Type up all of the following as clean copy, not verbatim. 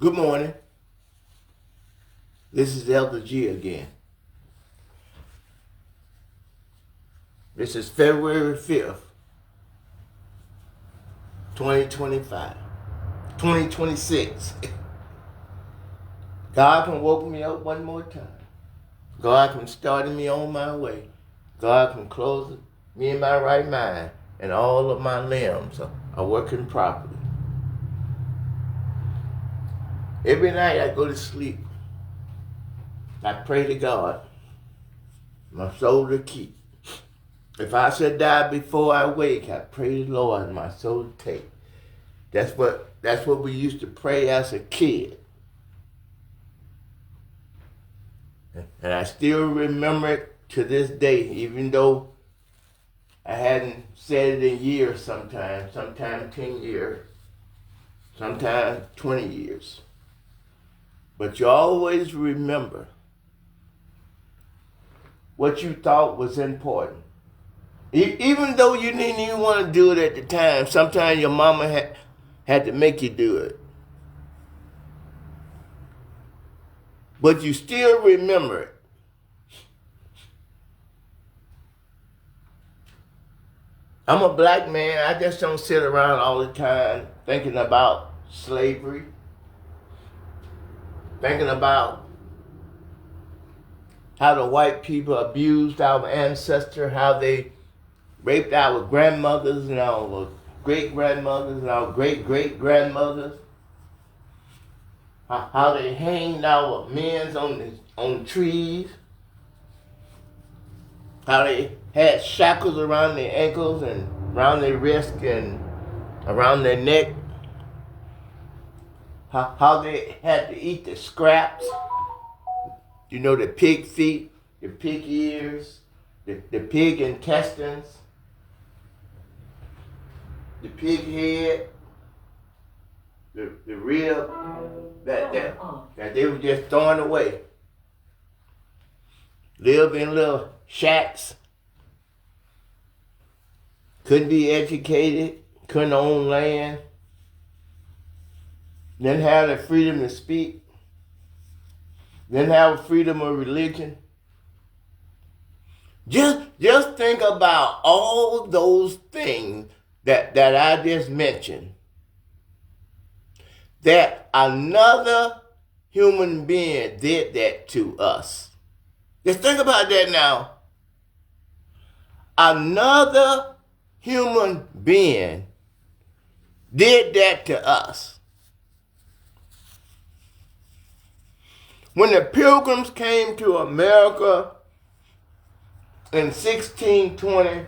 Good morning. This is Elder G again. This is February 5th, 2025, 2026. God can woke me up one more time. God can start me on my way. God can close me in my right mind, and all of my limbs are working properly. Every night I go to sleep, I pray to God, my soul to keep. If I should die before I wake, I pray the Lord my soul to take. That's what we used to pray as a kid. And I still remember it to this day, even though I hadn't said it in years sometimes 10 years, sometimes 20 years. But you always remember what you thought was important. Even though you didn't even want to do it at the time, sometimes your mama had to make you do it. But you still remember it. I'm a black man. I just don't sit around all the time thinking about slavery, thinking about how the white people abused our ancestors, how they raped our grandmothers and our great-grandmothers and our great-great-grandmothers, how they hanged our men on trees, how they had shackles around their ankles and around their wrists and around their neck, how they had to eat the scraps, the pig feet, the pig ears, the pig intestines, the pig head, the rib that they were just throwing away. Live in little shacks. Couldn't be educated, couldn't own land, didn't have the freedom to speak, didn't have freedom of religion. Just think about all those things that I just mentioned, that another human being did that to us. Just think about that now. Another human being did that to us. When the Pilgrims came to America in 1620,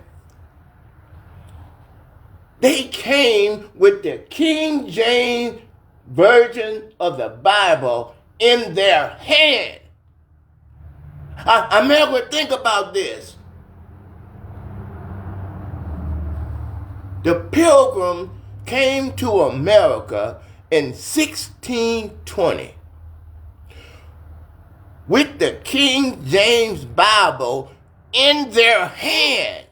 they came with the King James Version of the Bible in their hand. America, think about this. The Pilgrims came to America in 1620 with the King James Bible in their hand.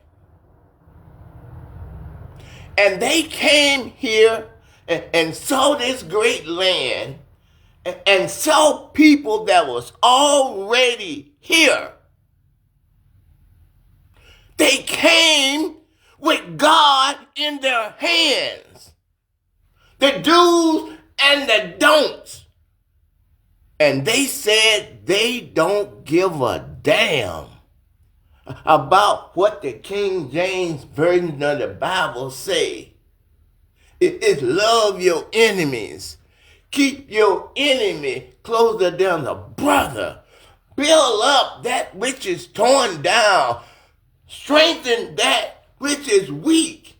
And they came here and saw this great land and saw people that was already here. They came with God in their hands. The do's and the don'ts. And they said they don't give a damn about what the King James Version of the Bible say. It's love your enemies. Keep your enemy closer than a brother. Build up that which is torn down. Strengthen that which is weak.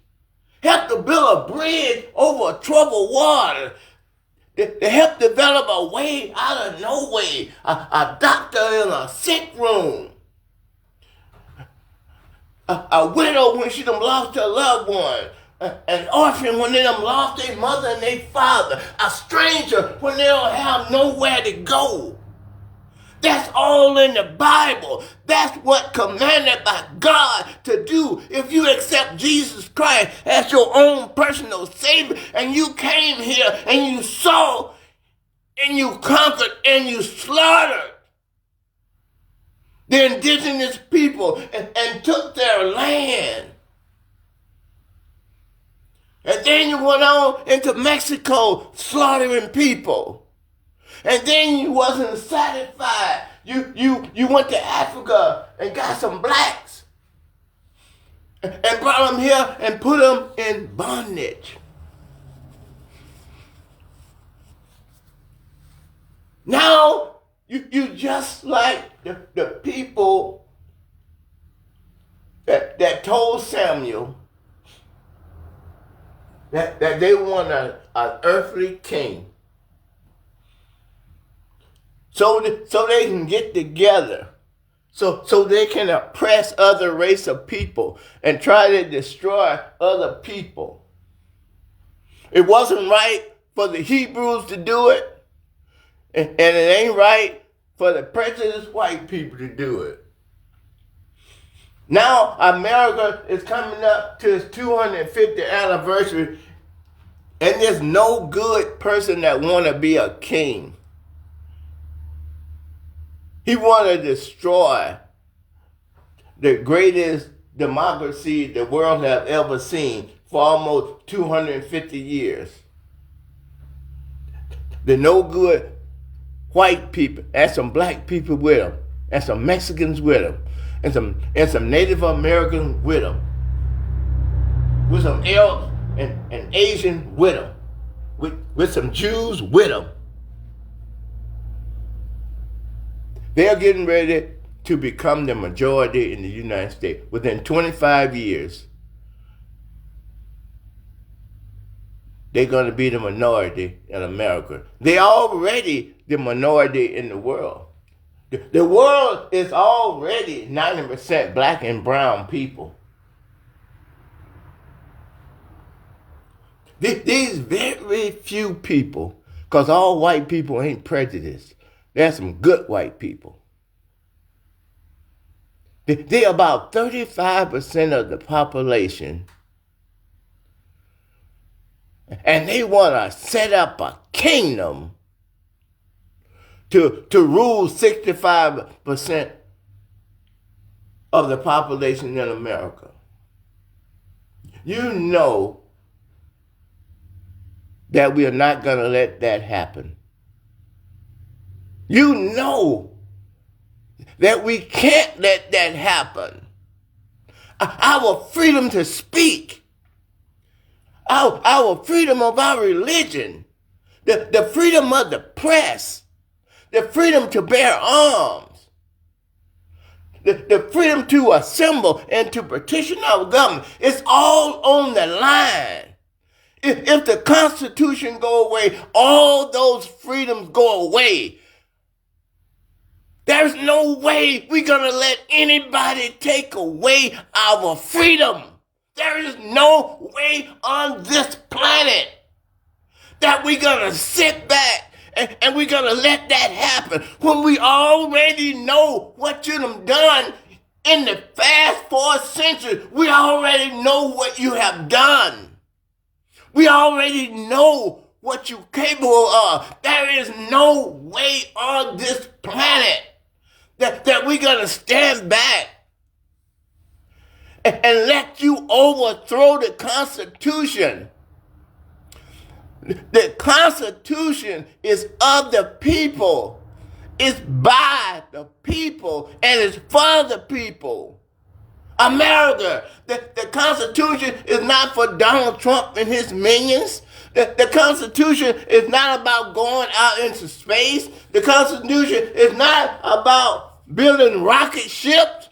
Help to build a bridge over troubled water. To help develop a way out of no way. A doctor in a sick room. A widow when she done lost her loved one. An orphan when they done lost their mother and their father. A stranger when they don't have nowhere to go. That's all in the Bible. That's what commanded by God to do. If you accept Jesus Christ as your own personal Savior and you came here and you saw and you conquered and you slaughtered the indigenous people and took their land. And then you went on into Mexico slaughtering people. And then you wasn't satisfied. You went to Africa and got some blacks and brought them here and put them in bondage. Now, you just like the people that told Samuel that they want an earthly king. So they can get together. So they can oppress other race of people and try to destroy other people. It wasn't right for the Hebrews to do it. And it ain't right for the prejudiced white people to do it. Now America is coming up to its 250th anniversary, and there's no good person that want to be a king. He want to destroy the greatest democracy the world has ever seen for almost 250 years. The no good white people and some black people with them, and some Mexicans with them, and some Native Americans with them, with some Arabs and Asian with them, with some Jews with them. They're getting ready to become the majority in the United States. Within 25 years, they're going to be the minority in America. They're already the minority in the world. The world is already 90% black and brown people. These very few people, because all white people ain't prejudiced. There's some good white people. They're about 35% of the population. And they want to set up a kingdom to rule 65% of the population in America. You know that we are not going to let that happen. You know that we can't let that happen. Our freedom to speak, our freedom of our religion, the freedom of the press, the freedom to bear arms, the freedom to assemble and to petition our government, it's all on the line. If the Constitution go away, all those freedoms go away. There's no way we're going to let anybody take away our freedom. There is no way on this planet that we're going to sit back and we're going to let that happen when we already know what you have done in the fast forward century. We already know what you have done. We already know what you're capable of. There is no way on this planet that we're going to stand back and let you overthrow the Constitution. The Constitution is of the people. It's by the people and it's for the people. America, the Constitution is not for Donald Trump and his minions. The Constitution is not about going out into space. The Constitution is not about building rocket ships.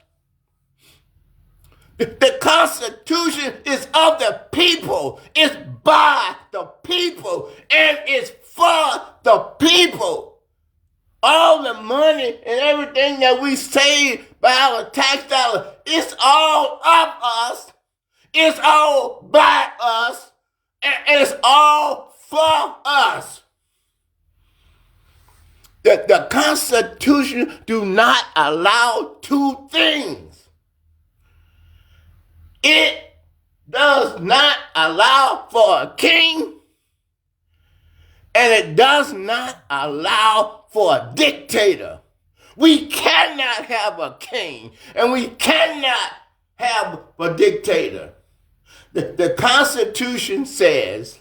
The Constitution is of the people. It's by the people. And it's for the people. All the money and everything that we save by our tax dollars, it's all of us. It's all by us. And it's all for us. The Constitution do not allow two things. It does not allow for a king, And it does not allow for a dictator. We cannot have a king, and we cannot have a dictator. The Constitution says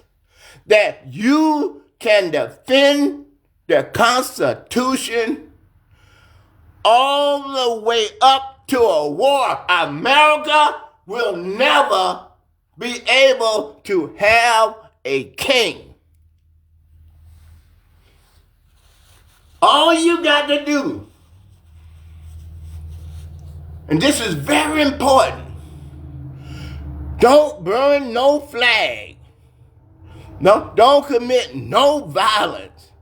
that you can defend the Constitution all the way up to a war. America will never be able to have a king. All you got to do, and this is very important, don't burn no flag. No, don't commit no violence.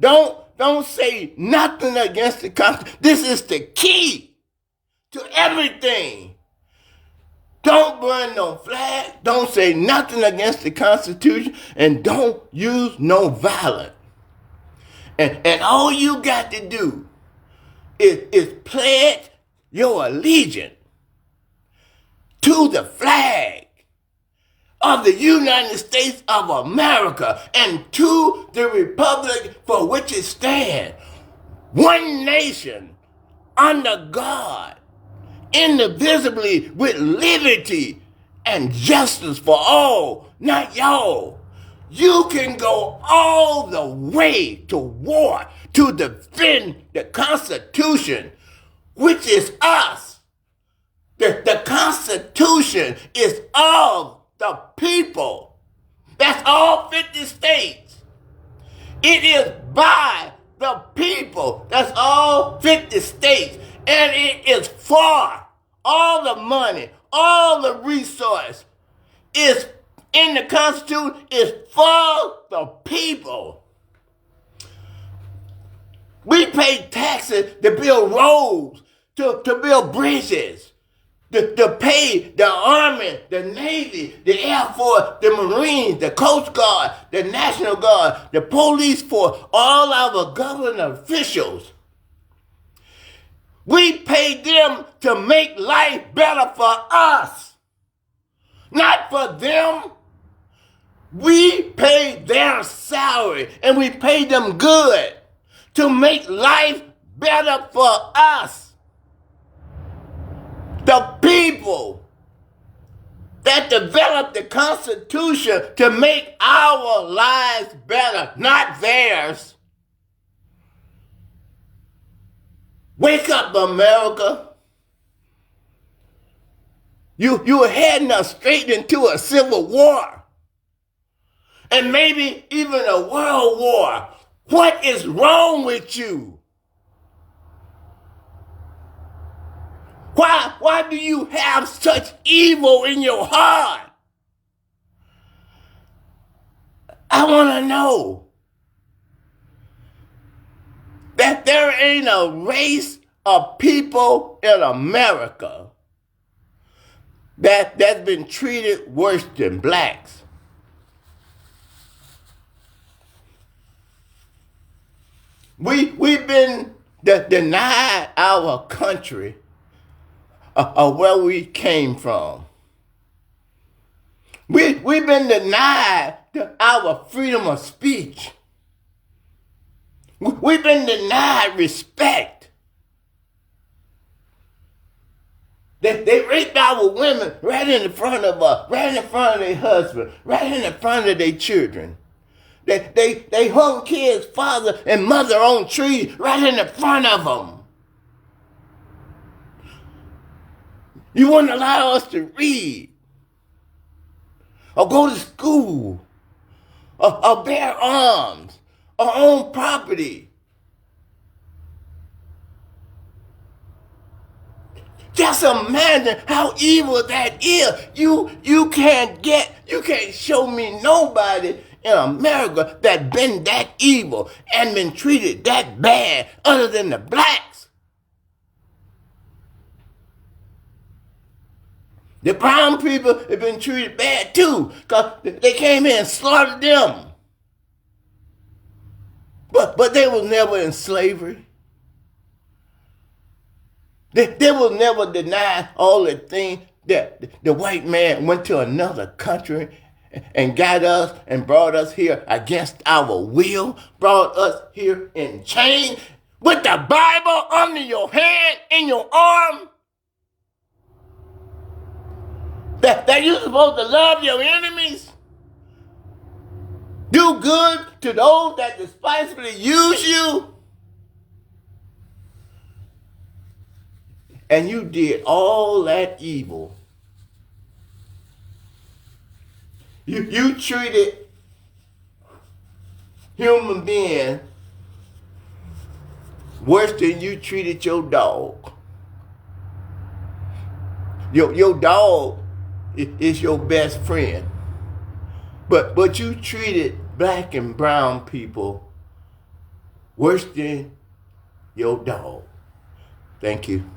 Don't say nothing against the Constitution. This is the key to everything. Don't burn no flag. Don't say nothing against the Constitution, and don't use no violence. And all you got to do is pledge your allegiance to the flag of the United States of America and to the republic for which it stands. One nation under God, indivisibly with liberty and justice for all, not y'all. You can go all the way to war to defend the Constitution, which is us. The Constitution is of the people. That's all 50 states. It is by the people. That's all 50 states. And it is for all the money, all the resource is in the Constitution is for the people. We pay taxes to build roads, to build bridges, to pay the Army, the Navy, the Air Force, the Marines, the Coast Guard, the National Guard, the police force, all our government officials. We pay them to make life better for us, not for them. We pay their salary, and we pay them good to make life better for us. The people that developed the Constitution to make our lives better, not theirs. Wake up, America. You're heading us straight into a civil war. And maybe even a world war. What is wrong with you? Why do you have such evil in your heart? I want to know that there ain't a race of people in America that's been treated worse than blacks. We've been denied our country of where we came from. We've been denied our freedom of speech. We've been denied respect. They raped our women right in front of us, right in front of their husband, right in front of their children. They hung kids' father and mother on trees right in the front of them. You wouldn't allow us to read or go to school or bear arms or own property. Just imagine how evil that is. You can't show me nobody in America that been that evil and been treated that bad other than the blacks. The brown people have been treated bad too, because they came in and slaughtered them. But they was never in slavery. They was never denied all the things that the white man went to another country and got us and brought us here against our will, brought us here in chains with the Bible under your hand, in your arm, that you're supposed to love your enemies, do good to those that despitefully use you, and you did all that evil. You treated human beings worse than you treated your dog. Your dog is your best friend. But you treated black and brown people worse than your dog. Thank you.